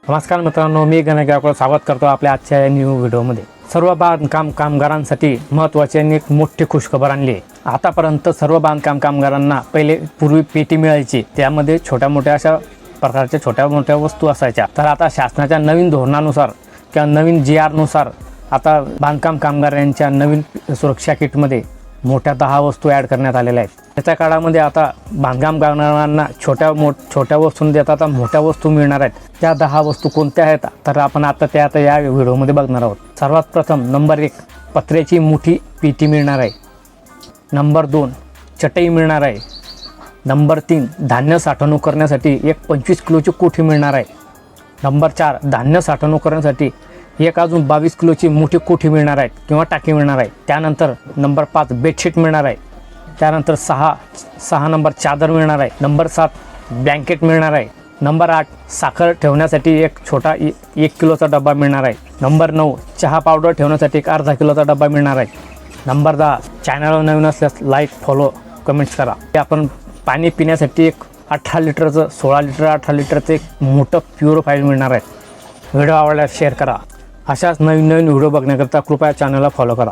नमस्कार मित्रांनो, मी गणेश गायकवाड स्वागत करतो आपल्या आजच्या या न्यू व्हिडिओमध्ये। सर्व बांधकाम कामगारांसाठी महत्त्वाची आणि एक मोठी खुशखबर आणली आहे। आतापर्यंत सर्व बांधकाम कामगारांना पूर्वी पेटी मिळायची, त्यामध्ये छोट्या मोठ्या अशा प्रकारच्या छोट्या मोठ्या वस्तू असायच्या। तर आता शासनाच्या नवीन धोरणानुसार किंवा नवीन GR नुसार आता बांधकाम कामगारांच्या नवीन सुरक्षा किटमध्ये मोठ्या 10 वस्तू ॲड करण्यात आलेल्या आहेत। त्याच्या काळामध्ये आता बांधकाम कामगारांना छोट्या वस्तू देतात, आता मोठ्या वस्तू मिळणार आहेत। त्या 10 वस्तू कोणत्या आहेत तर आपण आता या व्हिडिओमध्ये बघणार आहोत। सर्वात प्रथम नंबर 1 पत्र्याची मोठी पेटी मिळणार आहे। नंबर 2 चटई मिळणार आहे। नंबर 3 धान्य साठवणूक करण्यासाठी एक 25 किलोची कोठी मिळणार आहे। नंबर 4 धान्य साठवणूक करण्यासाठी एक अजून 22 किलोची मोठी कोठी मिळणार आहे किंवा टाकी मिळणार आहे। त्यानंतर नंबर 5 बेडशीट मिळणार आहे। त्यानंतर 6 नंबर चादर मिळणार आहे। नंबर 7 ब्लँकेट मिळणार आहे। नंबर 8 साखर ठेवण्यासाठी एक छोटा 1 किलोचा डबा मिळणार आहे। नंबर 9 चहा पावडर ठेवण्यासाठी एक अर्धा किलोचा डबा मिळणार आहे। नंबर 10 चॅनलवर नवीन असल्यास लाईक फॉलो कमेंट्स करा। आपण पाणी पिण्यासाठी एक 18 लिटरचं 16 लिटर 18 लिटरचं एक मोठं प्युरिफायर मिळणार आहे। व्हिडिओ आवडल्यास शेअर करा। अशाच नवीन व्हिडिओ बघण्याकरता कृपया चॅनलला फॉलो करा।